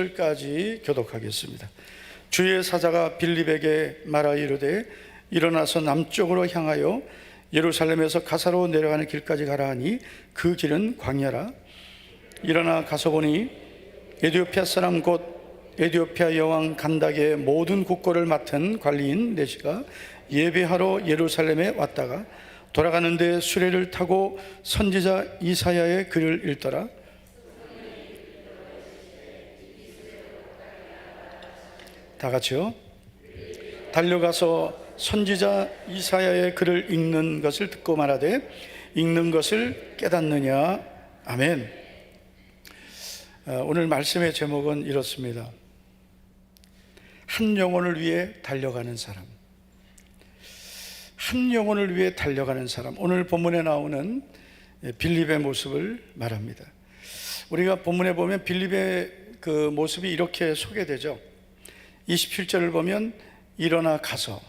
까지 교독하겠습니다. 주의 사자가 빌립에게 말하 이르되 일어나서 남쪽으로 향하여 예루살렘에서 가사로 내려가는 길까지 가라 하니 그 길은 광야라. 일어나 가서 보니 에디오피아 사람 곧 에디오피아 여왕 간닥의 모든 국고를 맡은 관리인 네시가 예배하러 예루살렘에 왔다가 돌아가는데 수레를 타고 선지자 이사야의 글을 읽더라. 다 같이요. 달려가서 선지자 이사야의 글을 읽는 것을 듣고 말하되 읽는 것을 깨닫느냐. 아멘. 오늘 말씀의 제목은 이렇습니다. 한 영혼을 위해 달려가는 사람. 한 영혼을 위해 달려가는 사람. 오늘 본문에 나오는 빌립의 모습을 말합니다. 우리가 본문에 보면 빌립의 그 모습이 이렇게 소개되죠. 27절을 보면 일어나서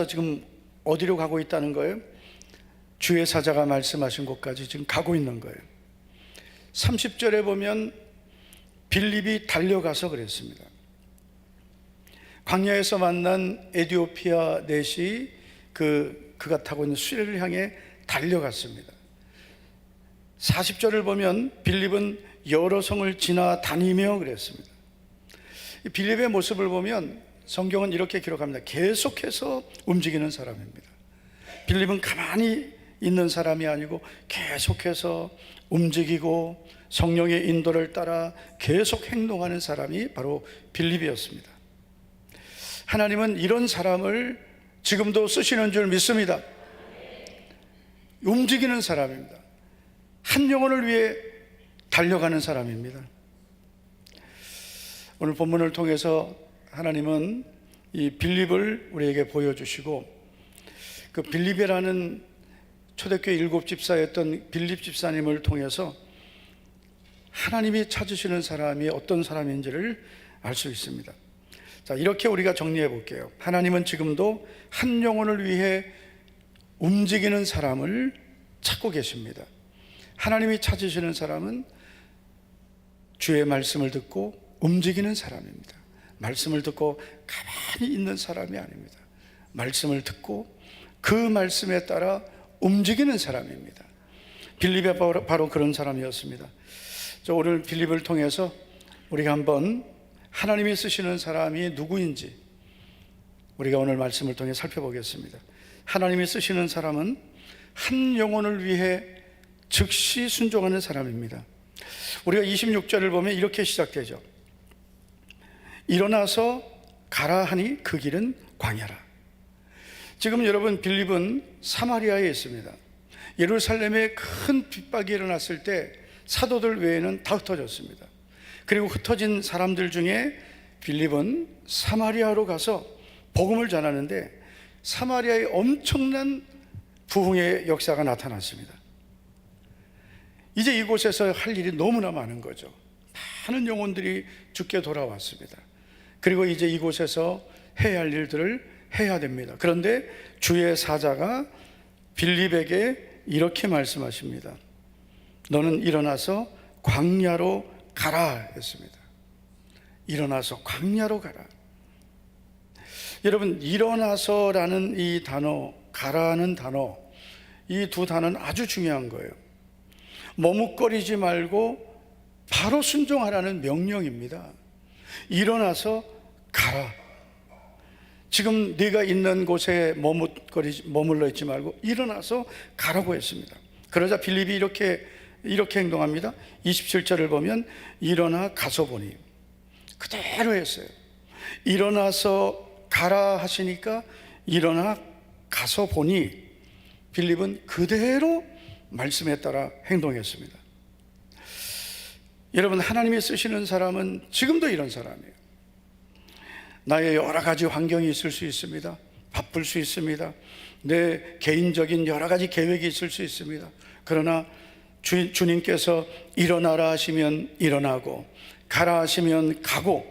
지금 어디로 가고 있다는 거예요? 주의 사자가 말씀하신 곳까지 지금 가고 있는 거예요. 30절에 보면 빌립이 달려가서 그랬습니다. 광야에서 만난 에디오피아 넷이 그가 타고 있는 수레를 향해 달려갔습니다. 40절을 보면 빌립은 여러 성을 지나다니며 그랬습니다. 빌립의 모습을 보면 성경은 이렇게 기록합니다. 계속해서 움직이는 사람입니다. 빌립은 가만히 있는 사람이 아니고 계속해서 움직이고 성령의 인도를 따라 계속 행동하는 사람이 바로 빌립이었습니다. 하나님은 이런 사람을 지금도 쓰시는 줄 믿습니다. 움직이는 사람입니다. 한 영혼을 위해 달려가는 사람입니다. 오늘 본문을 통해서 하나님은 이 빌립을 우리에게 보여주시고 그 빌립이라는 초대교회 7집사였던 빌립 집사님을 통해서 하나님이 찾으시는 사람이 어떤 사람인지를 알 수 있습니다. 자, 이렇게 우리가 정리해 볼게요. 하나님은 지금도 한 영혼을 위해 움직이는 사람을 찾고 계십니다. 하나님이 찾으시는 사람은 주의 말씀을 듣고 움직이는 사람입니다. 말씀을 듣고 가만히 있는 사람이 아닙니다. 말씀을 듣고 그 말씀에 따라 움직이는 사람입니다. 빌립이 바로 그런 사람이었습니다. 오늘 빌립을 통해서 우리가 한번 하나님이 쓰시는 사람이 누구인지 우리가 오늘 말씀을 통해 살펴보겠습니다. 하나님이 쓰시는 사람은 한 영혼을 위해 즉시 순종하는 사람입니다. 우리가 26절을 보면 이렇게 시작되죠. 일어나서 가라 하니 그 길은 광야라. 지금 여러분 빌립은 사마리아에 있습니다. 예루살렘에 큰 핍박이 일어났을 때 사도들 외에는 다 흩어졌습니다. 그리고 흩어진 사람들 중에 빌립은 사마리아로 가서 복음을 전하는데 사마리아에 엄청난 부흥의 역사가 나타났습니다. 이제 이곳에서 할 일이 너무나 많은 거죠. 많은 영혼들이 죽게 돌아왔습니다. 그리고 이제 이곳에서 해야 할 일들을 해야 됩니다. 그런데 주의 사자가 빌립에게 이렇게 말씀하십니다. 너는 일어나서 광야로 가라 했습니다. 일어나서 광야로 가라. 여러분, 일어나서라는 이 단어, 가라는 단어, 이 두 단어는 아주 중요한 거예요. 머뭇거리지 말고 바로 순종하라는 명령입니다. 일어나서 가라. 지금 네가 있는 곳에 머물러 있지 말고 일어나서 가라고 했습니다. 그러자 빌립이 이렇게 행동합니다. 27절을 보면 일어나 가서 보니 그대로 했어요. 일어나서 가라 하시니까 일어나 가서 보니 빌립은 그대로 말씀에 따라 행동했습니다. 여러분, 하나님이 쓰시는 사람은 지금도 이런 사람이에요. 나의 여러 가지 환경이 있을 수 있습니다. 바쁠 수 있습니다. 내 개인적인 여러 가지 계획이 있을 수 있습니다. 그러나 주님께서 일어나라 하시면 일어나고 가라 하시면 가고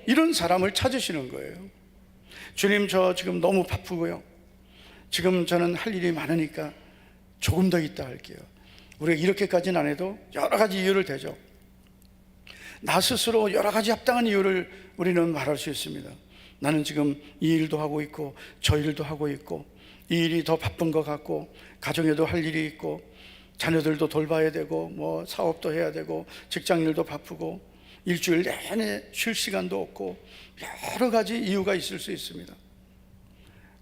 이런 사람을 찾으시는 거예요. 주님, 저 지금 너무 바쁘고요. 지금 저는 할 일이 많으니까 조금 더 있다 할게요. 우리가 이렇게까지는 안 해도 여러 가지 이유를 대죠. 나 스스로 여러 가지 합당한 이유를 우리는 말할 수 있습니다. 나는 지금 이 일도 하고 있고 저 일도 하고 있고 이 일이 더 바쁜 것 같고 가정에도 할 일이 있고 자녀들도 돌봐야 되고 뭐 사업도 해야 되고 직장일도 바쁘고 일주일 내내 쉴 시간도 없고 여러 가지 이유가 있을 수 있습니다.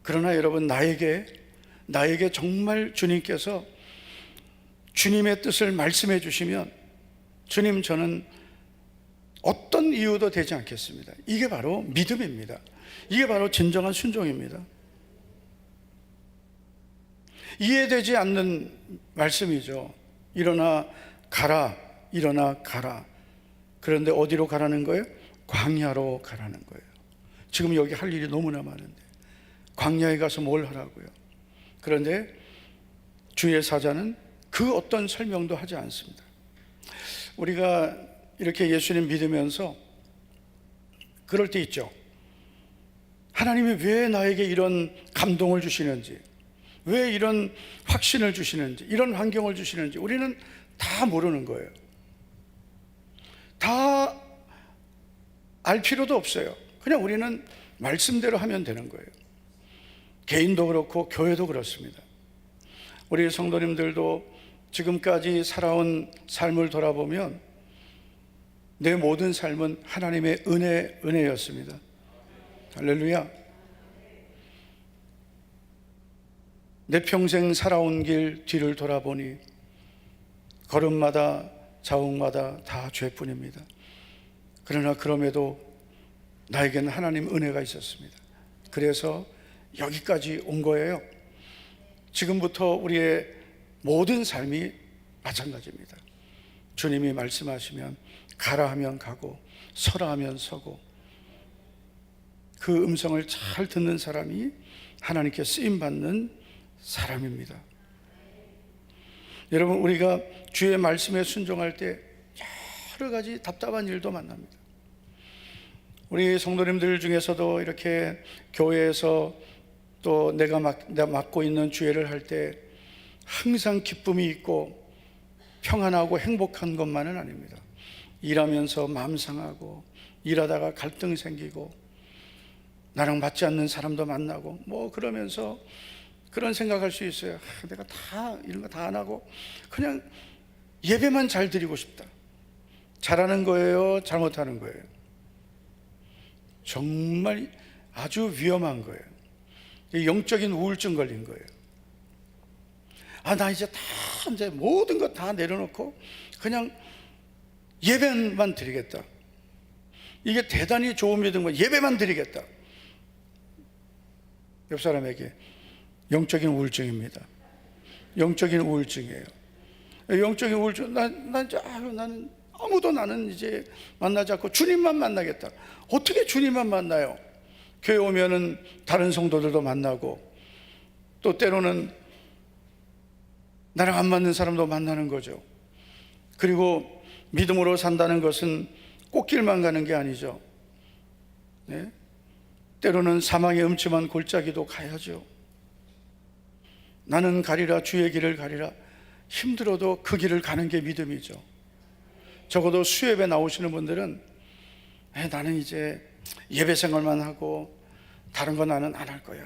그러나 여러분, 나에게 정말 주님께서 주님의 뜻을 말씀해 주시면 주님, 저는 어떤 이유도 되지 않겠습니다. 이게 바로 믿음입니다. 이게 바로 진정한 순종입니다. 이해되지 않는 말씀이죠. 일어나 가라, 일어나 가라. 그런데 어디로 가라는 거예요? 광야로 가라는 거예요. 지금 여기 할 일이 너무나 많은데 광야에 가서 뭘 하라고요? 그런데 주의 사자는 그 어떤 설명도 하지 않습니다. 우리가 이렇게 예수님 믿으면서 그럴 때 있죠. 하나님이 왜 나에게 이런 감동을 주시는지, 왜 이런 확신을 주시는지, 이런 환경을 주시는지 우리는 다 모르는 거예요. 다 알 필요도 없어요. 그냥 우리는 말씀대로 하면 되는 거예요. 개인도 그렇고 교회도 그렇습니다. 우리 성도님들도 지금까지 살아온 삶을 돌아보면 내 모든 삶은 하나님의 은혜였습니다. 할렐루야. 내 평생 살아온 길 뒤를 돌아보니 걸음마다 자욱마다 다 죄뿐입니다. 그러나 그럼에도 나에게는 하나님 은혜가 있었습니다. 그래서 여기까지 온 거예요. 지금부터 우리의 모든 삶이 마찬가지입니다. 주님이 말씀하시면 가라 하면 가고 서라 하면 서고, 그 음성을 잘 듣는 사람이 하나님께 쓰임받는 사람입니다. 여러분, 우리가 주의 말씀에 순종할 때 여러 가지 답답한 일도 만납니다. 우리 성도님들 중에서도 이렇게 교회에서 또 내가 맡고 있는 주회를 할 때 항상 기쁨이 있고 평안하고 행복한 것만은 아닙니다. 일하면서 마음 상하고, 일하다가 갈등 생기고, 나랑 맞지 않는 사람도 만나고 뭐 그러면서 그런 생각할 수 있어요. 내가 다 이런 거 다 안 하고 그냥 예배만 잘 드리고 싶다. 잘하는 거예요, 잘못하는 거예요? 정말 아주 위험한 거예요. 영적인 우울증 걸린 거예요. 나 이제 모든 거 다 내려놓고 그냥 예배만 드리겠다. 이게 대단히 좋은 믿음 거예요. 예배만 드리겠다. 옆 사람에게 영적인 우울증입니다. 영적인 우울증이에요. 영적인 우울증. 나는 아무도 나는 이제 만나지 않고 주님만 만나겠다. 어떻게 주님만 만나요? 교회 오면은 다른 성도들도 만나고, 또 때로는 나랑 안 맞는 사람도 만나는 거죠. 그리고 믿음으로 산다는 것은 꽃길만 가는 게 아니죠. 네? 때로는 사망의 음침한 골짜기도 가야죠. 나는 가리라, 주의 길을 가리라. 힘들어도 그 길을 가는 게 믿음이죠. 적어도 수협에 나오시는 분들은 나는 이제 예배 생활만 하고 다른 거 나는 안 할 거야.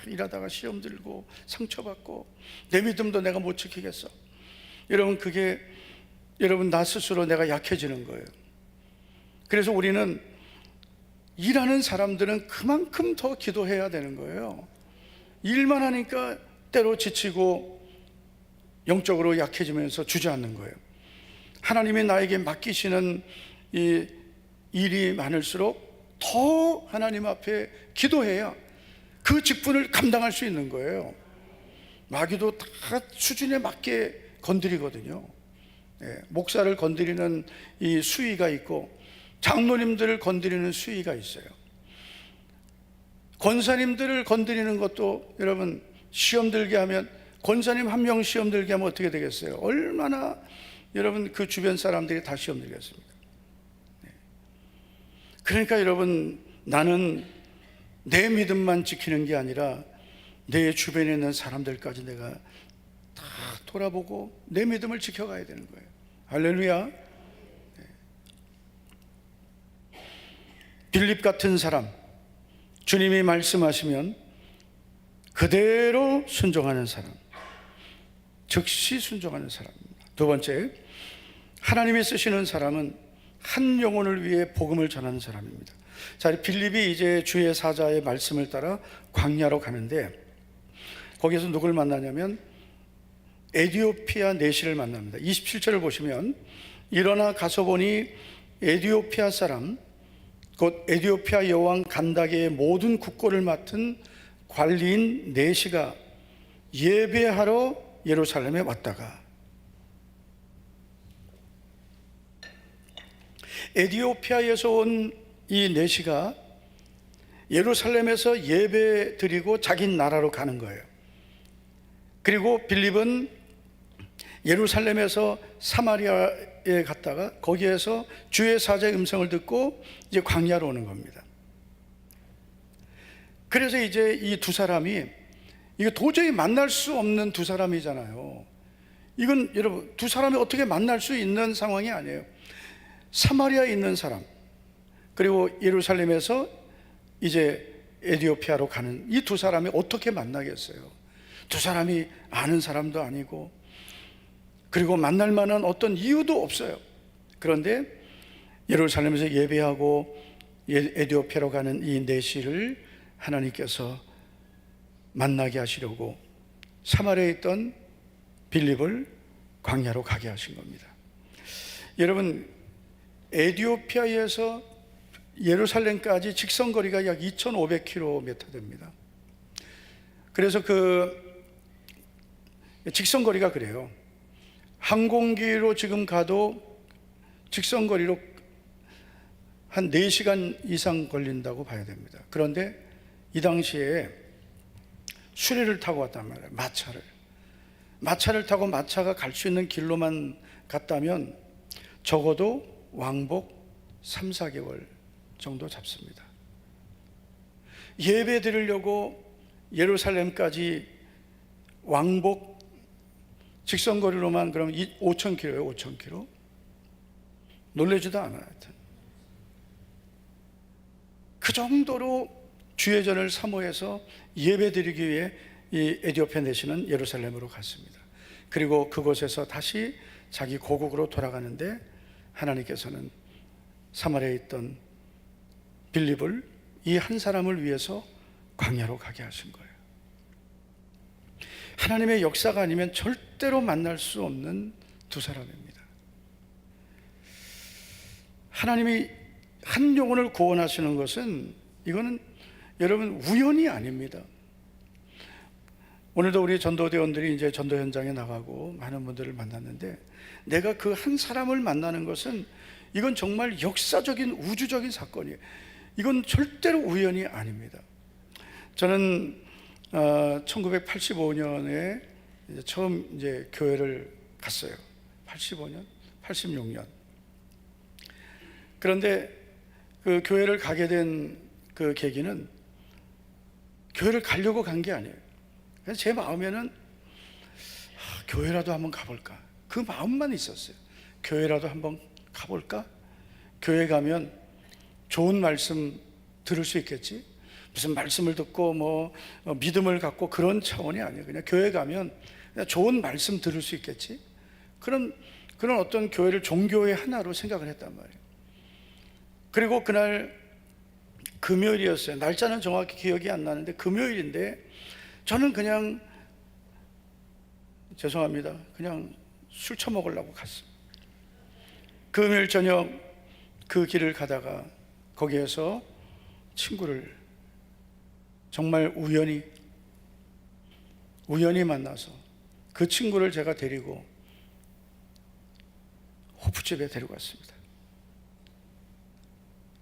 일하다가 시험 들고 상처받고 내 믿음도 내가 못 지키겠어. 여러분, 그게 여러분 나 스스로 내가 약해지는 거예요. 그래서 우리는 일하는 사람들은 그만큼 더 기도해야 되는 거예요. 일만 하니까 때로 지치고 영적으로 약해지면서 주저앉는 거예요. 하나님이 나에게 맡기시는 이 일이 많을수록 더 하나님 앞에 기도해야 그 직분을 감당할 수 있는 거예요. 마귀도 다 수준에 맞게 건드리거든요. 목사를 건드리는 이 수위가 있고 장로님들을 건드리는 수위가 있어요. 권사님들을 건드리는 것도 여러분 시험 들게 하면, 권사님 한 명 시험 들게 하면 어떻게 되겠어요? 얼마나 여러분 그 주변 사람들이 다 시험 들겠습니까? 그러니까 여러분, 나는 내 믿음만 지키는 게 아니라 내 주변에 있는 사람들까지 내가 다 돌아보고 내 믿음을 지켜가야 되는 거예요. 할렐루야. 빌립 같은 사람, 주님이 말씀하시면 그대로 순종하는 사람, 즉시 순종하는 사람입니다. 두 번째, 하나님이 쓰시는 사람은 한 영혼을 위해 복음을 전하는 사람입니다. 자, 빌립이 이제 주의 사자의 말씀을 따라 광야로 가는데 거기서 누굴 만나냐면 에디오피아 내시를 만납니다. 27절을 보시면 일어나 가서 보니 에디오피아 사람 곧 에디오피아 여왕 간다게의 모든 국고를 맡은 관리인 내시가 예배하러 예루살렘에 왔다가, 에디오피아에서 온 이 내시가 예루살렘에서 예배 드리고 자기 나라로 가는 거예요. 그리고 빌립은 예루살렘에서 사마리아에 갔다가 거기에서 주의 사자의 음성을 듣고 이제 광야로 오는 겁니다. 그래서 이제 이 두 사람이, 이거 도저히 만날 수 없는 두 사람이잖아요. 이건 여러분, 두 사람이 어떻게 만날 수 있는 상황이 아니에요. 사마리아에 있는 사람, 그리고 예루살렘에서 이제 에디오피아로 가는 이 두 사람이 어떻게 만나겠어요? 두 사람이 아는 사람도 아니고, 그리고 만날 만한 어떤 이유도 없어요. 그런데 예루살렘에서 예배하고 에디오피아로 가는 이 내시를 하나님께서 만나게 하시려고 사마리아에 있던 빌립을 광야로 가게 하신 겁니다. 여러분, 에디오피아에서 예루살렘까지 직선거리가 약 2,500km 됩니다. 그래서 그 직선거리가 그래요. 항공기로 지금 가도 직선거리로 한 4시간 이상 걸린다고 봐야 됩니다. 그런데 이 당시에 수레를 타고 왔단 말이에요. 마차를 타고 마차가 갈 수 있는 길로만 갔다면 적어도 왕복 3, 4개월 정도 잡습니다. 예배 드리려고 예루살렘까지 왕복 직선거리로만 그럼 5,000km예요. 5,000km. 놀라지도 않아요. 하여튼. 그 정도로 주의 전을 사모해서 예배 드리기 위해 이 에디오피아 내시는 예루살렘으로 갔습니다. 그리고 그곳에서 다시 자기 고국으로 돌아가는데 하나님께서는 사마리아에 있던 빌립을, 이 한 사람을 위해서 광야로 가게 하신 거예요. 하나님의 역사가 아니면 절대로 만날 수 없는 두 사람입니다. 하나님이 한 영혼을 구원하시는 것은, 이거는 여러분 우연이 아닙니다. 오늘도 우리 전도대원들이 이제 전도 현장에 나가고 많은 분들을 만났는데, 내가 그 한 사람을 만나는 것은 이건 정말 역사적인 우주적인 사건이에요. 이건 절대로 우연이 아닙니다. 저는 1985년에 처음 이제 교회를 갔어요. 85년, 86년. 그런데 그 교회를 가게 된 그 계기는 교회를 가려고 간 게 아니에요. 그래서 제 마음에는 교회라도 한번 가볼까, 그 마음만 있었어요. 교회라도 한번 가볼까? 교회 가면 좋은 말씀 들을 수 있겠지? 무슨 말씀을 듣고 뭐 믿음을 갖고 그런 차원이 아니에요. 그냥 교회 가면 그냥 좋은 말씀 들을 수 있겠지? 그런 어떤 교회를 종교의 하나로 생각을 했단 말이에요. 그리고 그날 금요일이었어요. 날짜는 정확히 기억이 안 나는데 금요일인데, 저는 그냥, 죄송합니다, 그냥 술 처먹으려고 갔어요. 금요일 저녁 그 길을 가다가 거기에서 친구를 정말 우연히 만나서 그 친구를 제가 데리고 호프집에 데려갔습니다.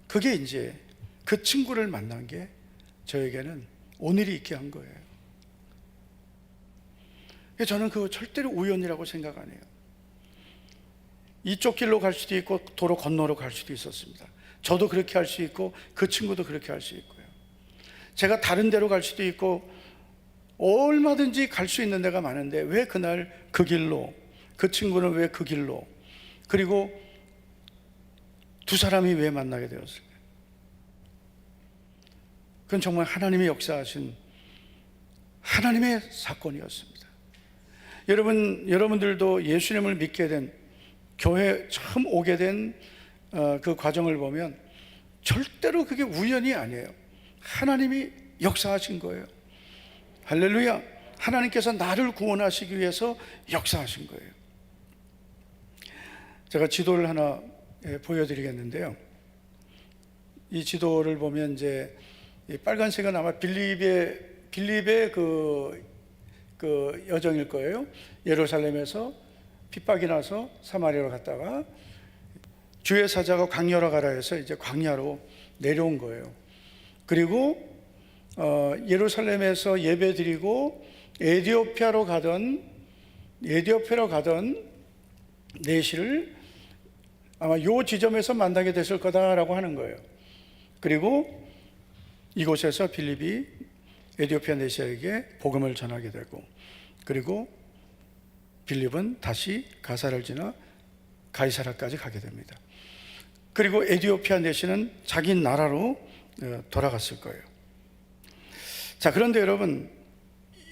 그게 이제 그 친구를 만난 게 저에게는 오늘이 있게 한 거예요. 저는 그거 절대로 우연이라고 생각 안 해요. 이쪽 길로 갈 수도 있고 도로 건너로 갈 수도 있었습니다. 저도 그렇게 할 수 있고 그 친구도 그렇게 할 수 있고요. 제가 다른 데로 갈 수도 있고 얼마든지 갈 수 있는 데가 많은데 왜 그날 그 길로, 그 친구는 왜 그 길로, 그리고 두 사람이 왜 만나게 되었을까요? 그건 정말 하나님이 역사하신 하나님의 사건이었습니다. 여러분들도 예수님을 믿게 된, 교회 처음 오게 된 그 과정을 보면 절대로 그게 우연이 아니에요. 하나님이 역사하신 거예요. 할렐루야. 하나님께서 나를 구원하시기 위해서 역사하신 거예요. 제가 지도를 하나 보여드리겠는데요. 이 지도를 보면 이제 이 빨간색은 아마 빌립의 그 여정일 거예요. 예루살렘에서 핍박이 나서 사마리아로 갔다가 주의 사자가 광야로 가라 해서 이제 광야로 내려온 거예요. 그리고 예루살렘에서 예배드리고 에디오피아로 가던 내시를 아마 요 지점에서 만나게 됐을 거다라고 하는 거예요. 그리고 이곳에서 빌립이 에디오피아 내시에게 복음을 전하게 되고, 그리고 빌립은 다시 가사를 지나 가이사라까지 가게 됩니다. 그리고 에디오피아 내시는 자기 나라로 돌아갔을 거예요. 자, 그런데 여러분,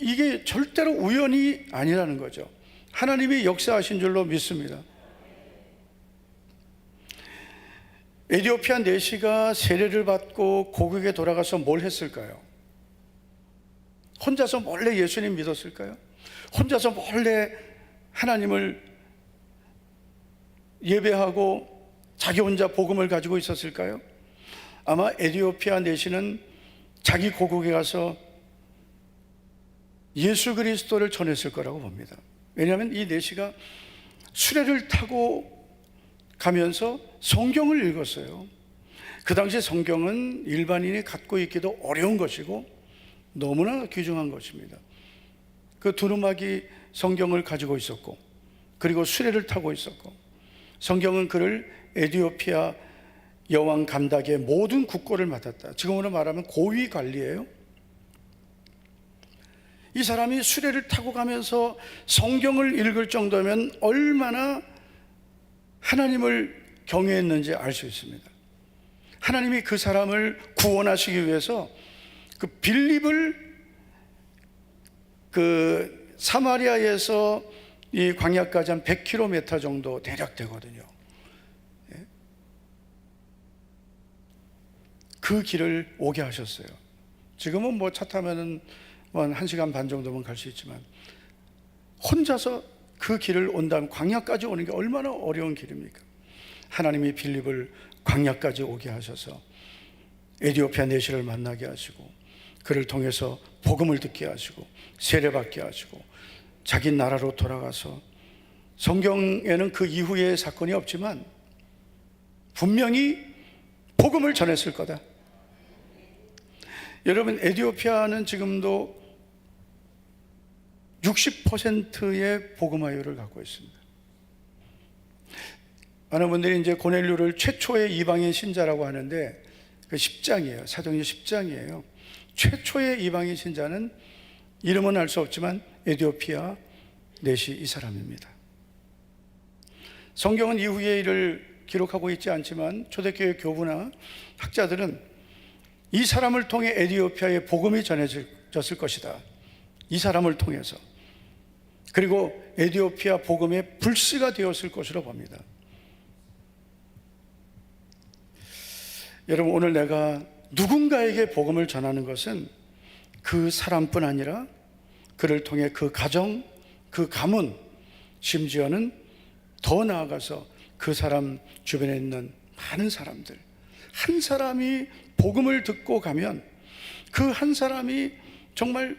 이게 절대로 우연이 아니라는 거죠. 하나님이 역사하신 줄로 믿습니다. 에디오피아 내시가 세례를 받고 고국에 돌아가서 뭘 했을까요? 혼자서 몰래 예수님 믿었을까요? 혼자서 몰래 하나님을 예배하고 자기 혼자 복음을 가지고 있었을까요? 아마 에디오피아 내시는 자기 고국에 가서 예수 그리스도를 전했을 거라고 봅니다. 왜냐하면 이 내시가 수레를 타고 가면서 성경을 읽었어요. 그 당시 성경은 일반인이 갖고 있기도 어려운 것이고 너무나 귀중한 것입니다. 그 두루마기 성경을 가지고 있었고, 그리고 수레를 타고 있었고, 성경은 그를 에디오피아 여왕 감닥의 모든 국고를 맡았다. 지금으로 말하면 고위 관리예요. 이 사람이 수레를 타고 가면서 성경을 읽을 정도면 얼마나 하나님을 경외했는지 알 수 있습니다. 하나님이 그 사람을 구원하시기 위해서 그 빌립을 그 사마리아에서 이 광야까지 한 100km 정도 대략 되거든요. 그 길을 오게 하셨어요. 지금은 뭐 차 타면은 한 1시간 반 정도면 갈 수 있지만 혼자서 그 길을 온다면 광야까지 오는 게 얼마나 어려운 길입니까? 하나님이 빌립을 광야까지 오게 하셔서 에디오피아 내시를 만나게 하시고, 그를 통해서 복음을 듣게 하시고 세례받게 하시고 자기 나라로 돌아가서, 성경에는 그 이후의 사건이 없지만 분명히 복음을 전했을 거다. 여러분, 에디오피아는 지금도 60%의 복음화율을 갖고 있습니다. 많은 분들이 이제 고넬료를 최초의 이방인 신자라고 하는데 그 10장이에요. 사도행전 10장이에요. 최초의 이방인 신자는 이름은 알 수 없지만 에디오피아 내시 이 사람입니다. 성경은 이후의 일을 기록하고 있지 않지만 초대교회 교부나 학자들은 이 사람을 통해 에디오피아에 복음이 전해졌을 것이다. 이 사람을 통해서. 그리고 에디오피아 복음의 불씨가 되었을 것으로 봅니다. 여러분, 오늘 내가 누군가에게 복음을 전하는 것은 그 사람뿐 아니라 그를 통해 그 가정, 그 가문, 심지어는 더 나아가서 그 사람 주변에 있는 많은 사람들, 한 사람이 복음을 듣고 가면 그 한 사람이 정말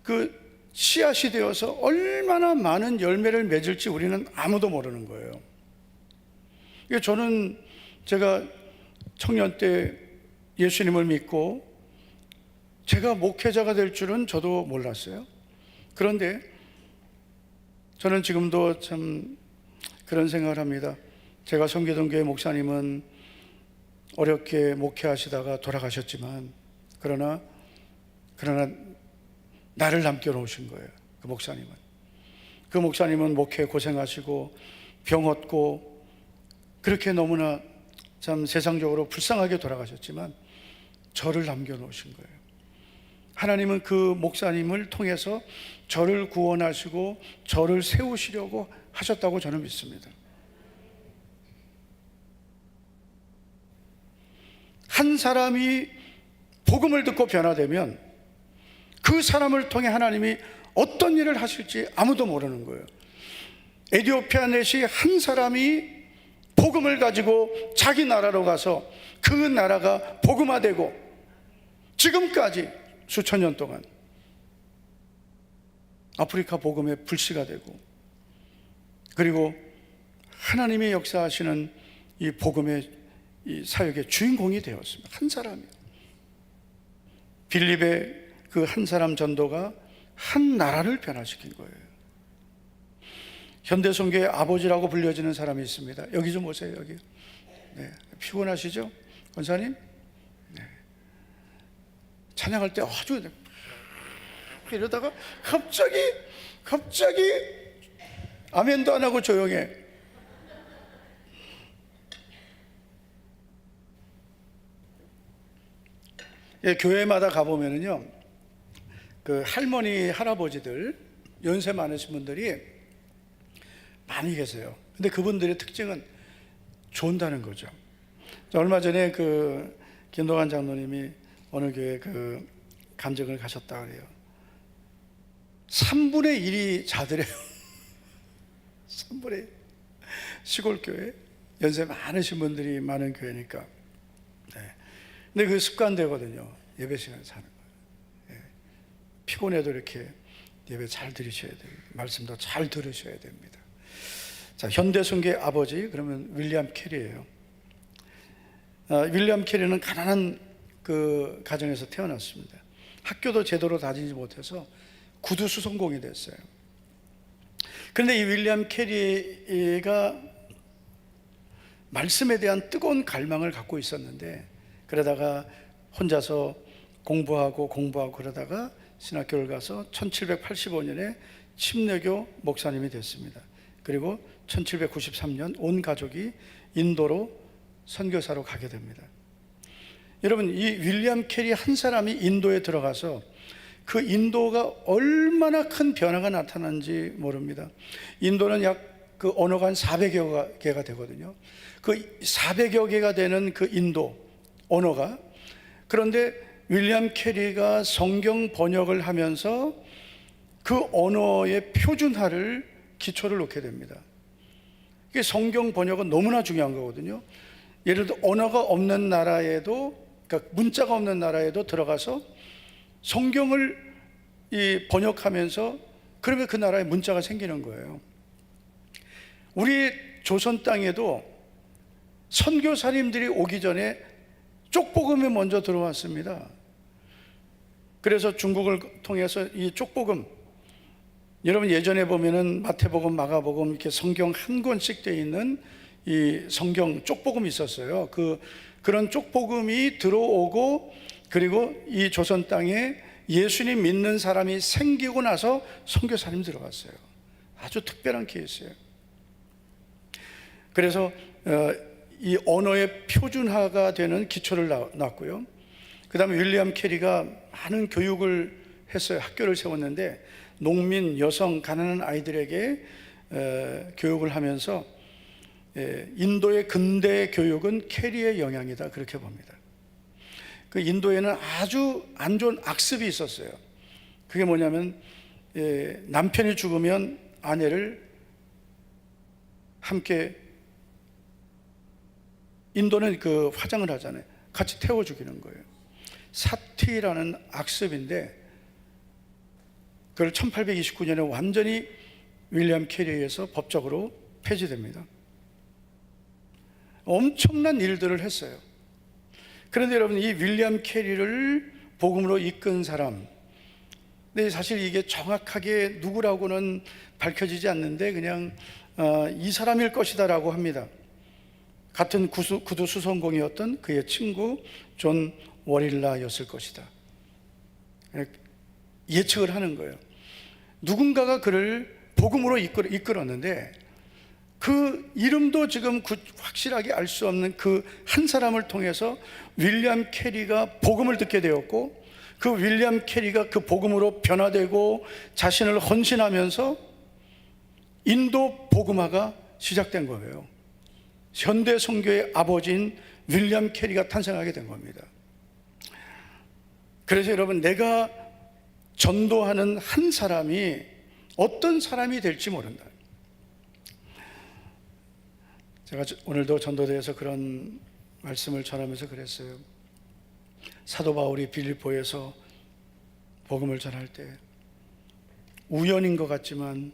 그 씨앗이 되어서 얼마나 많은 열매를 맺을지 우리는 아무도 모르는 거예요. 저는 제가 청년 때 예수님을 믿고 제가 목회자가 될 줄은 저도 몰랐어요. 그런데 저는 지금도 참 그런 생각을 합니다. 제가 섬기던 교회 목사님은 어렵게 목회하시다가 돌아가셨지만 그러나 나를 남겨놓으신 거예요. 그 목사님은 목회 고생하시고 병 얻고 그렇게 너무나 참 세상적으로 불쌍하게 돌아가셨지만 저를 남겨놓으신 거예요. 하나님은 그 목사님을 통해서 저를 구원하시고 저를 세우시려고 하셨다고 저는 믿습니다. 한 사람이 복음을 듣고 변화되면 그 사람을 통해 하나님이 어떤 일을 하실지 아무도 모르는 거예요. 에티오피아 내시 한 사람이 복음을 가지고 자기 나라로 가서 그 나라가 복음화되고 지금까지 수천 년 동안 아프리카 복음의 불씨가 되고, 그리고 하나님의 역사하시는 이 복음의 이 사역의 주인공이 되었습니다. 한 사람이요. 빌립의 그 한 사람 전도가 한 나라를 변화시킨 거예요. 현대선교의 아버지라고 불려지는 사람이 있습니다. 여기 좀 오세요. 여기. 네. 피곤하시죠, 권사님? 네. 찬양할 때 아주 이러다가 갑자기 아멘도 안 하고 조용해. 예, 교회마다 가보면은요, 그 할머니, 할아버지들, 연세 많으신 분들이 많이 계세요. 근데 그분들의 특징은 좋다는 거죠. 얼마 전에 그 김동환 장로님이 어느 교회 그 감정을 가셨다 그래요. 3분의 1이 자들이에요. 3분의 1. 시골 교회, 연세 많으신 분들이 많은 교회니까. 네. 근데 그 습관되거든요. 예배 시간에 사는 거예요. 네. 피곤해도 이렇게 예배 잘 들으셔야 돼요. 말씀도 잘 들으셔야 됩니다. 자, 현대선교의 아버지, 그러면 윌리엄 캐리예요. 윌리엄 캐리는 가난한 그 가정에서 태어났습니다. 학교도 제대로 다니지 못해서 구두 수선공이 됐어요. 그런데 이 윌리엄 캐리가 말씀에 대한 뜨거운 갈망을 갖고 있었는데, 그러다가 혼자서 공부하고 그러다가 신학교를 가서 1785년에 침례교 목사님이 됐습니다. 그리고 1793년 온 가족이 인도로 선교사로 가게 됩니다. 여러분, 이 윌리엄 캐리 한 사람이 인도에 들어가서 그 인도가 얼마나 큰 변화가 나타난지 모릅니다. 인도는 약 그 언어가 한 400여 개가 되거든요. 그 400여 개가 되는 그 인도 언어가, 그런데 윌리엄 캐리가 성경 번역을 하면서 그 언어의 표준화를 기초를 놓게 됩니다. 이게 성경 번역은 너무나 중요한 거거든요. 예를 들어 언어가 없는 나라에도, 그러니까 문자가 없는 나라에도 들어가서 성경을 번역하면서, 그러면 그 나라에 문자가 생기는 거예요. 우리 조선 땅에도 선교사님들이 오기 전에 쪽복음이 먼저 들어왔습니다. 그래서 중국을 통해서 이 쪽복음, 여러분 예전에 보면은 마태복음, 마가복음 이렇게 성경 한 권씩 되어 있는 이 성경 쪽복음이 있었어요. 그런 쪽복음이 들어오고, 그리고 이 조선 땅에 예수님 믿는 사람이 생기고 나서 선교사님 들어갔어요. 아주 특별한 케이스예요. 그래서 이 언어의 표준화가 되는 기초를 놨고요. 그 다음에 윌리엄 캐리가 많은 교육을 했어요. 학교를 세웠는데 농민, 여성, 가난한 아이들에게 교육을 하면서 인도의 근대 교육은 캐리의 영향이다, 그렇게 봅니다. 그 인도에는 아주 안 좋은 악습이 있었어요. 그게 뭐냐면 남편이 죽으면 아내를 함께, 인도는 그 화장을 하잖아요. 같이 태워 죽이는 거예요. 사티라는 악습인데, 그걸 1829년에 완전히 윌리엄 캐리에 의해서 법적으로 폐지됩니다. 엄청난 일들을 했어요. 그런데 여러분, 이 윌리엄 캐리를 복음으로 이끈 사람, 근데 사실 이게 정확하게 누구라고는 밝혀지지 않는데 그냥 이 사람일 것이다 라고 합니다. 같은 구두 수선공이었던 그의 친구 존 워릴라였을 것이다. 예측을 하는 거예요. 누군가가 그를 복음으로 이끌었는데 그 이름도 지금 확실하게 알 수 없는 그 한 사람을 통해서 윌리엄 캐리가 복음을 듣게 되었고, 그 윌리엄 캐리가 그 복음으로 변화되고 자신을 헌신하면서 인도 복음화가 시작된 거예요. 현대 선교의 아버지인 윌리엄 캐리가 탄생하게 된 겁니다. 그래서 여러분, 내가 전도하는 한 사람이 어떤 사람이 될지 모른다. 제가 오늘도 전도대에서 그런 말씀을 전하면서 그랬어요. 사도 바울이 빌립보에서 복음을 전할 때 우연인 것 같지만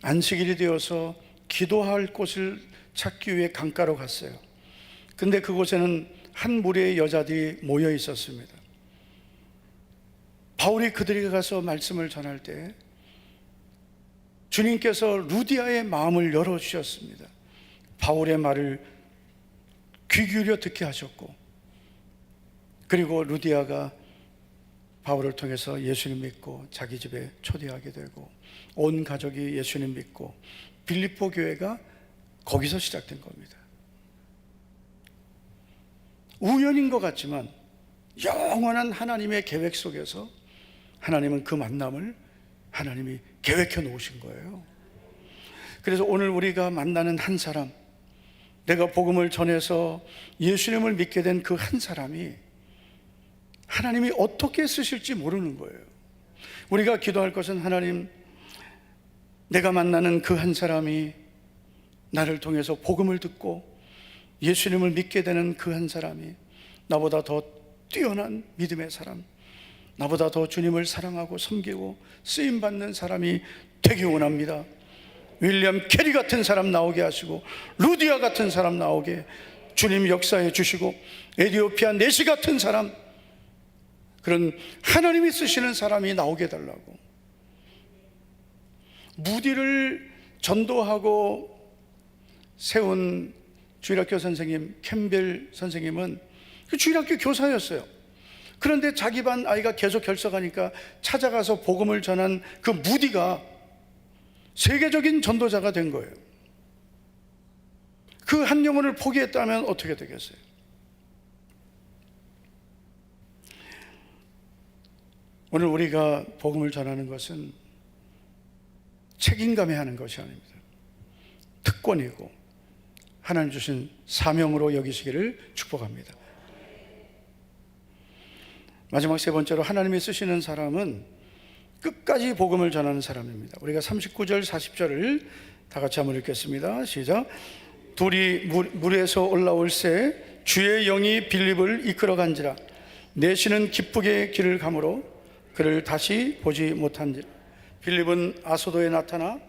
안식일이 되어서 기도할 곳을 찾기 위해 강가로 갔어요. 근데 그곳에는 한 무리의 여자들이 모여 있었습니다. 바울이 그들에게 가서 말씀을 전할 때 주님께서 루디아의 마음을 열어주셨습니다. 바울의 말을 귀 기울여 듣게 하셨고, 그리고 루디아가 바울을 통해서 예수님 믿고 자기 집에 초대하게 되고 온 가족이 예수님 믿고 빌립보 교회가 거기서 시작된 겁니다. 우연인 것 같지만 영원한 하나님의 계획 속에서 하나님은 그 만남을 하나님이 계획해 놓으신 거예요. 그래서 오늘 우리가 만나는 한 사람, 내가 복음을 전해서 예수님을 믿게 된 그 한 사람이 하나님이 어떻게 쓰실지 모르는 거예요. 우리가 기도할 것은, 하나님, 내가 만나는 그 한 사람이 나를 통해서 복음을 듣고 예수님을 믿게 되는 그 한 사람이 나보다 더 뛰어난 믿음의 사람, 나보다 더 주님을 사랑하고 섬기고 쓰임받는 사람이 되기 원합니다. 윌리엄 캐리 같은 사람 나오게 하시고 루디아 같은 사람 나오게 주님 역사해 주시고, 에디오피아 내시 같은 사람, 그런 하나님이 쓰시는 사람이 나오게 해달라고. 무디를 전도하고 세운 주일학교 선생님 캠벨 선생님은 그 주일학교 교사였어요. 그런데 자기 반 아이가 계속 결석하니까 찾아가서 복음을 전한 그 무디가 세계적인 전도자가 된 거예요. 그 한 영혼을 포기했다면 어떻게 되겠어요? 오늘 우리가 복음을 전하는 것은 책임감에 하는 것이 아닙니다. 특권이고 하나님 주신 사명으로 여기시기를 축복합니다. 마지막 세 번째로, 하나님이 쓰시는 사람은 끝까지 복음을 전하는 사람입니다. 우리가 39절 40절을 다 같이 한번 읽겠습니다. 시작. 둘이 물에서 올라올새 주의 영이 빌립을 이끌어간지라. 내시는 기쁘게 길을 가므로 그를 다시 보지 못한지라. 빌립은 아소도에 나타나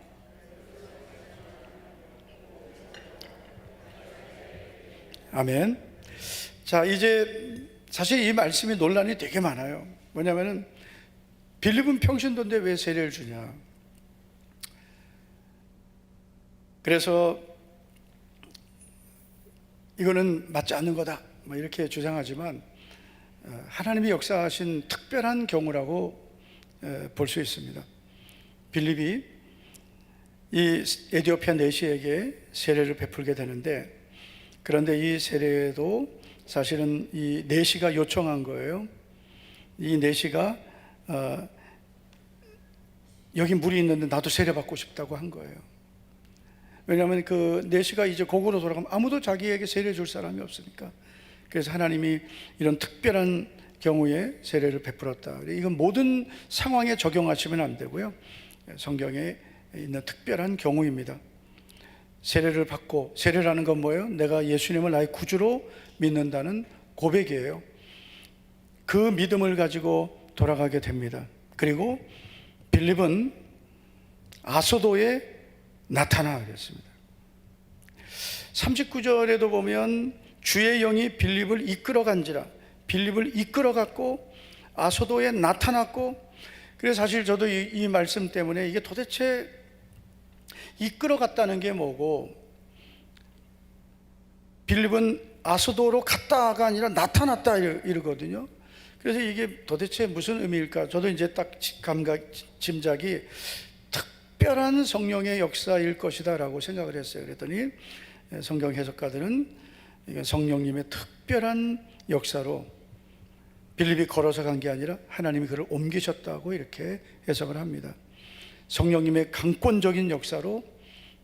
아멘. 자, 이제 사실 이 말씀이 논란이 되게 많아요. 뭐냐면은 빌립은 평신도인데 왜 세례를 주냐. 그래서 이거는 맞지 않는 거다, 뭐 이렇게 주장하지만 하나님이 역사하신 특별한 경우라고 볼 수 있습니다. 빌립이 이 에디오피아 내시에게 세례를 베풀게 되는데, 그런데 이 세례도 사실은 이 내시가 요청한 거예요. 이 내시가 여기 물이 있는데 나도 세례 받고 싶다고 한 거예요. 왜냐하면 그 내시가 이제 고국으로 돌아가면 아무도 자기에게 세례 줄 사람이 없으니까. 그래서 하나님이 이런 특별한 경우에 세례를 베풀었다. 이건 모든 상황에 적용하시면 안 되고요, 성경에 있는 특별한 경우입니다. 세례를 받고, 세례라는 건 뭐예요? 내가 예수님을 나의 구주로 믿는다는 고백이에요. 그 믿음을 가지고 돌아가게 됩니다. 그리고 빌립은 아소도에 나타나겠습니다. 39절에도 보면 주의 영이 빌립을 이끌어간지라. 빌립을 이끌어갔고 아소도에 나타났고. 그래서 사실 저도 이 말씀 때문에 이게 도대체 이끌어갔다는 게 뭐고, 빌립은 아소도로 갔다가 아니라 나타났다 이러거든요. 그래서 이게 도대체 무슨 의미일까? 저도 이제 딱 짐작이 특별한 성령의 역사일 것이다 라고 생각을 했어요. 그랬더니 성경 해석가들은 성령님의 특별한 역사로 빌립이 걸어서 간 게 아니라 하나님이 그를 옮기셨다고 이렇게 해석을 합니다. 성령님의 강권적인 역사로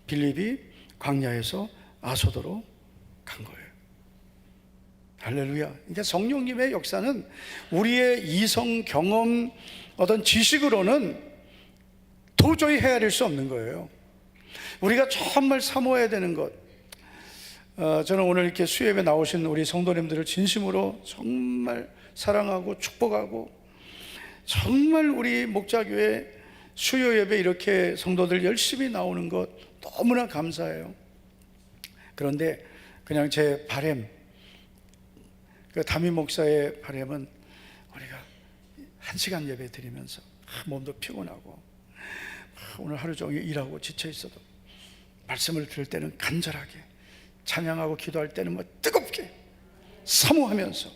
빌립이 광야에서 아소도로 간 거예요. 할렐루야. 이제 성령님의 역사는 우리의 이성 경험, 어떤 지식으로는 도저히 헤아릴 수 없는 거예요. 우리가 정말 사모해야 되는 것, 저는 오늘 이렇게 수요예배 나오신 우리 성도님들을 진심으로 정말 사랑하고 축복하고, 정말 우리 목자교회 수요예배 이렇게 성도들 열심히 나오는 것 너무나 감사해요. 그런데 그냥 제 바람, 그 담임 목사의 바람은 우리가 1시간 예배 드리면서 몸도 피곤하고 오늘 하루 종일 일하고 지쳐 있어도 말씀을 들을 때는 간절하게, 찬양하고 기도할 때는 뭐 뜨겁게 사모하면서,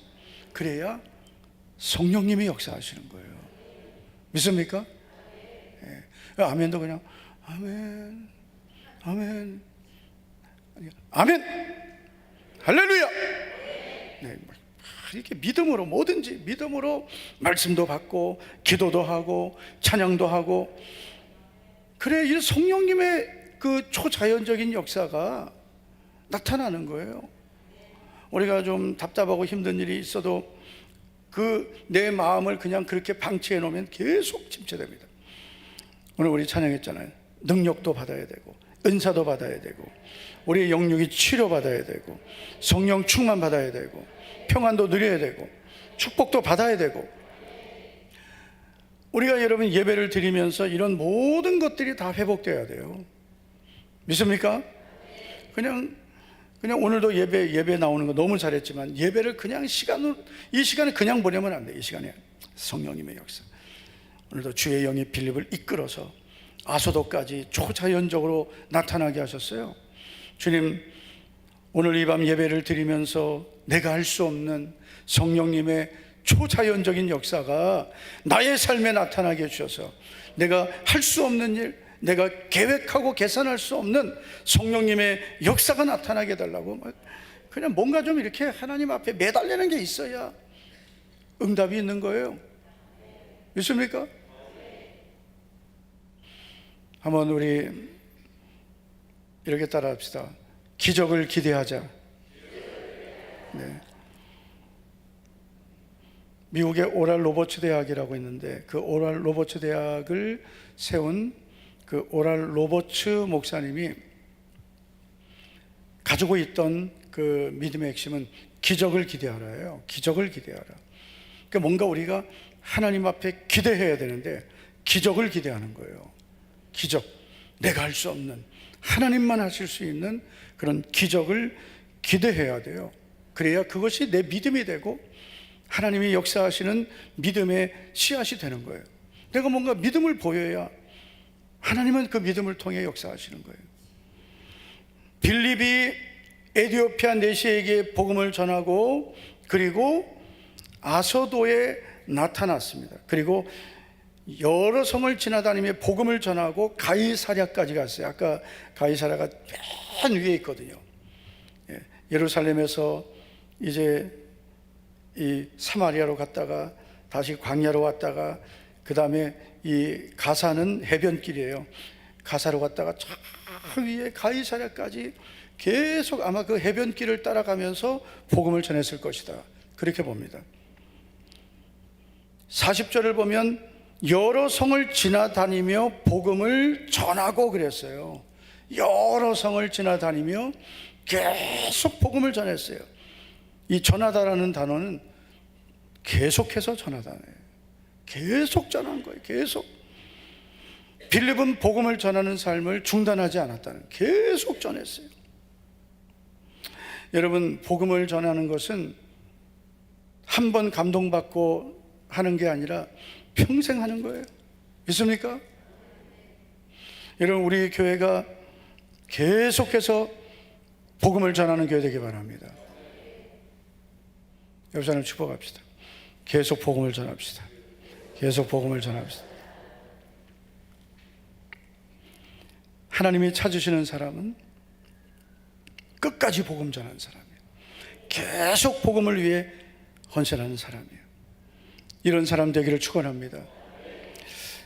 그래야 성령님이 역사하시는 거예요. 믿습니까? 예. 아멘도 그냥 아멘, 아멘, 아멘, 할렐루야. 네, 이렇게 믿음으로, 뭐든지 믿음으로 말씀도 받고 기도도 하고 찬양도 하고, 그래 이 성령님의 그 초자연적인 역사가 나타나는 거예요. 우리가 좀 답답하고 힘든 일이 있어도 내 마음을 그냥 그렇게 방치해 놓으면 계속 침체됩니다. 오늘 우리 찬양했잖아요. 능력도 받아야 되고 은사도 받아야 되고 우리의 영육이 치료받아야 되고 성령 충만 받아야 되고 평안도 누려야 되고 축복도 받아야 되고, 우리가 여러분 예배를 드리면서 이런 모든 것들이 다 회복돼야 돼요. 믿습니까? 그냥 오늘도 예배 나오는 거 너무 잘했지만 예배를 그냥 이 시간에 그냥 보내면 안 돼. 이 시간에 성령님의 역사, 오늘도 주의 영이 빌립을 이끌어서 아소도까지 초자연적으로 나타나게 하셨어요. 주님, 오늘 이 밤 예배를 드리면서 내가 할 수 없는 성령님의 초자연적인 역사가 나의 삶에 나타나게 해주셔서 내가 할 수 없는 일, 내가 계획하고 계산할 수 없는 성령님의 역사가 나타나게 해달라고, 그냥 뭔가 좀 이렇게 하나님 앞에 매달리는 게 있어야 응답이 있는 거예요. 믿습니까? 한번 우리 이렇게 따라합시다. 기적을 기대하자. 네. 미국의 오랄 로버츠 대학이라고 있는데 그 오랄 로버츠 대학을 세운 그 오랄 로버츠 목사님이 가지고 있던 그 믿음의 핵심은 기적을 기대하라예요. 기적을 기대하라. 그러니까 뭔가 우리가 하나님 앞에 기대해야 되는데 기적을 기대하는 거예요. 기적, 내가 할 수 없는, 하나님만 하실 수 있는 그런 기적을 기대해야 돼요. 그래야 그것이 내 믿음이 되고 하나님이 역사하시는 믿음의 씨앗이 되는 거예요. 내가 뭔가 믿음을 보여야 하나님은 그 믿음을 통해 역사하시는 거예요. 빌립이 에티오피아 내시에게 복음을 전하고 그리고 아소도에 나타났습니다. 그리고 여러 성을 지나다니며 복음을 전하고 가이사랴까지 갔어요. 아까 가이사랴가 맨 위에 있거든요. 예루살렘에서 이제 이 사마리아로 갔다가 다시 광야로 왔다가 그 다음에 이 가사는 해변길이에요. 가사로 갔다가 저 위에 가이사랴까지 계속 아마 그 해변길을 따라가면서 복음을 전했을 것이다, 그렇게 봅니다. 40절을 보면 여러 성을 지나다니며 복음을 전하고 그랬어요. 여러 성을 지나다니며 계속 복음을 전했어요. 이 전하다라는 단어는 계속해서 전하다네요. 계속 전한 거예요. 계속. 빌립은 복음을 전하는 삶을 중단하지 않았다는, 계속 전했어요. 여러분, 복음을 전하는 것은 한 번 감동받고 하는 게 아니라 평생 하는 거예요. 믿습니까? 여러분, 우리 교회가 계속해서 복음을 전하는 교회 되기 바랍니다. 옆 사람 축복합시다. 계속 복음을 전합시다. 계속 복음을 전합시다. 하나님이 찾으시는 사람은 끝까지 복음 전하는 사람이에요. 계속 복음을 위해 헌신하는 사람이에요. 이런 사람 되기를 축원합니다.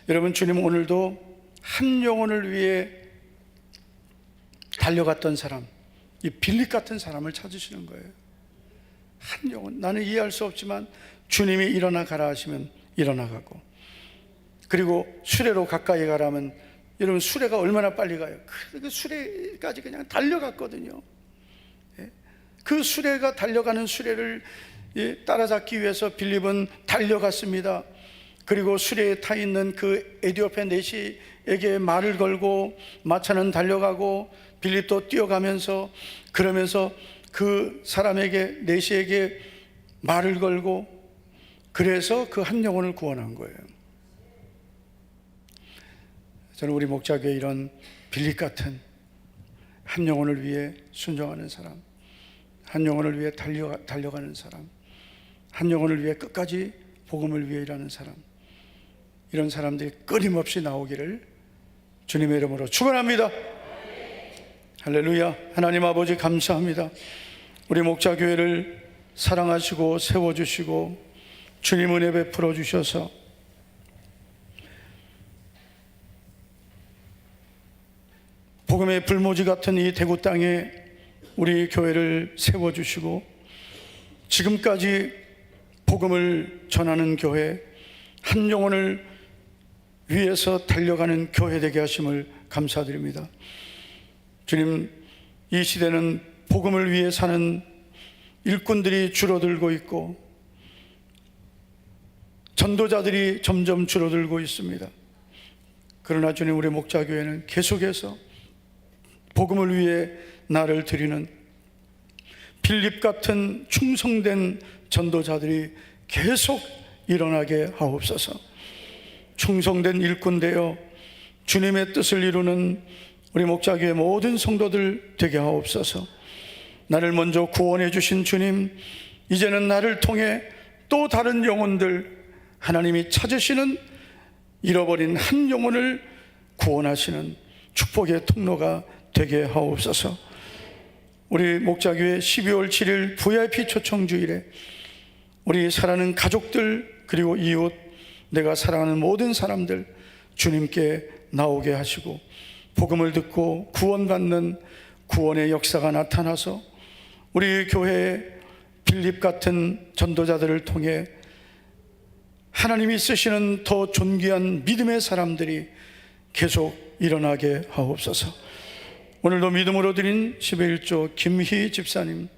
여러분, 주님 오늘도 한 영혼을 위해 달려갔던 사람, 이 빌립 같은 사람을 찾으시는 거예요. 한 영혼, 나는 이해할 수 없지만 주님이 일어나 가라 하시면 일어나 가고, 그리고 수레로 가까이 가라면, 여러분 수레가 얼마나 빨리 가요? 그 수레까지 그냥 달려갔거든요. 그 수레가 달려가는 수레를 따라잡기 위해서 빌립은 달려갔습니다. 그리고 수레에 타 있는 그 에디오페 내시에게 말을 걸고, 마차는 달려가고 빌립도 뛰어가면서, 그러면서 그 사람에게, 내시에게 말을 걸고, 그래서 그 한 영혼을 구원한 거예요. 저는 우리 목자교회 이런 빌립 같은 한 영혼을 위해 순종하는 사람, 한 영혼을 위해 달려가는 사람, 한 영혼을 위해 끝까지 복음을 위해 일하는 사람, 이런 사람들이 끊임없이 나오기를 주님의 이름으로 축원합니다. 할렐루야. 하나님 아버지 감사합니다. 우리 목자교회를 사랑하시고 세워주시고 주님 은혜 베풀어 주셔서 복음의 불모지 같은 이 대구 땅에 우리 교회를 세워주시고 지금까지 복음을 전하는 교회, 한 영혼을 위해서 달려가는 교회 되게 하심을 감사드립니다. 주님, 이 시대는 복음을 위해 사는 일꾼들이 줄어들고 있고 전도자들이 점점 줄어들고 있습니다. 그러나 주님, 우리 목자교회는 계속해서 복음을 위해 나를 드리는 빌립 같은 충성된 전도자들이 계속 일어나게 하옵소서. 충성된 일꾼 되어 주님의 뜻을 이루는 우리 목자교회 모든 성도들 되게 하옵소서. 나를 먼저 구원해 주신 주님, 이제는 나를 통해 또 다른 영혼들, 하나님이 찾으시는 잃어버린 한 영혼을 구원하시는 축복의 통로가 되게 하옵소서. 우리 목자교회 12월 7일 VIP 초청주일에 우리 사랑하는 가족들, 그리고 이웃, 내가 사랑하는 모든 사람들 주님께 나오게 하시고 복음을 듣고 구원받는 구원의 역사가 나타나서 우리 교회의 빌립 같은 전도자들을 통해 하나님이 쓰시는 더 존귀한 믿음의 사람들이 계속 일어나게 하옵소서. 오늘도 믿음으로 드린 11조 김희 집사님,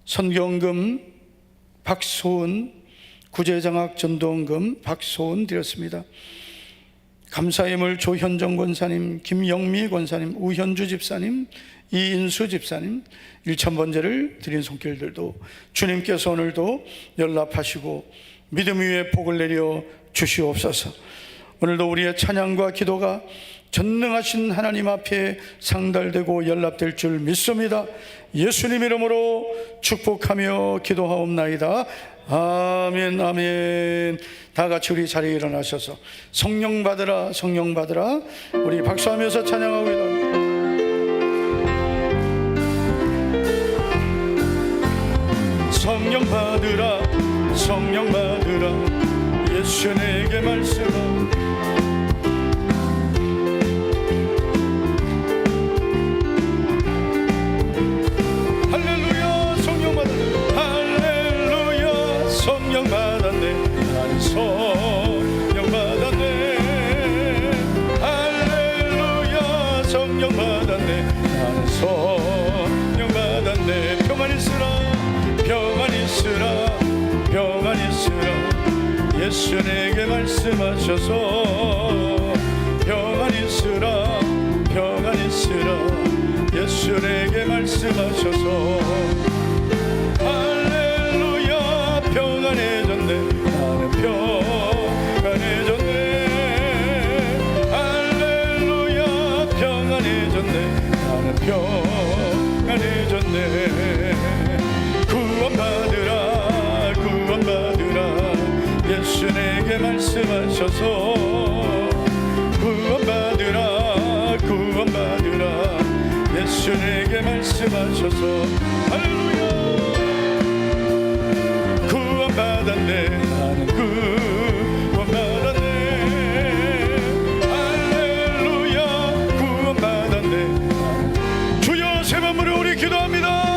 선경금 박소은, 구제장학 전도원금 박소은 드렸습니다. 감사의물 조현정 권사님, 김영미 권사님, 우현주 집사님, 이인수 집사님, 1000번제를 드린 손길들도 주님께서 오늘도 연락하시고 믿음 위에 복을 내려 주시옵소서. 오늘도 우리의 찬양과 기도가 전능하신 하나님 앞에 상달되고 연락될 줄 믿습니다. 예수님 이름으로 축복하며 기도하옵나이다. 아멘, 아멘. 다 같이 우리 자리에 일어나셔서 성령 받으라, 성령 받으라. 우리 박수하면서 찬양하고 있다. 성령 받으라, 성령 받으라. 예수 내게 말씀하. 할렐루야, 성령 받았네. 할렐루야, 성령 받았네. 나는 성령 받았네. 할렐루야, 성령 받았네. 나는 성령 받았네. 평안히 있으라, 평안히 있으라, 평안히 있으라. 예수 내게 말씀하셔서 평안히 있으라, 평안히 있으라. 예수 내게 말씀하셔서 할렐루야, 평안해졌네. 나는 평안해졌네. 할렐루야, 평안해졌네. 나는 평안해졌네. 구원받으라, 구원받으라. 말씀하셔서 구원받으라 구원받으라 예수 내게 말씀하셔서 할렐루야 구원받았네 나는 구원받았네 할렐루야 구원받았네 주여 세 번으로 우리 기도합니다.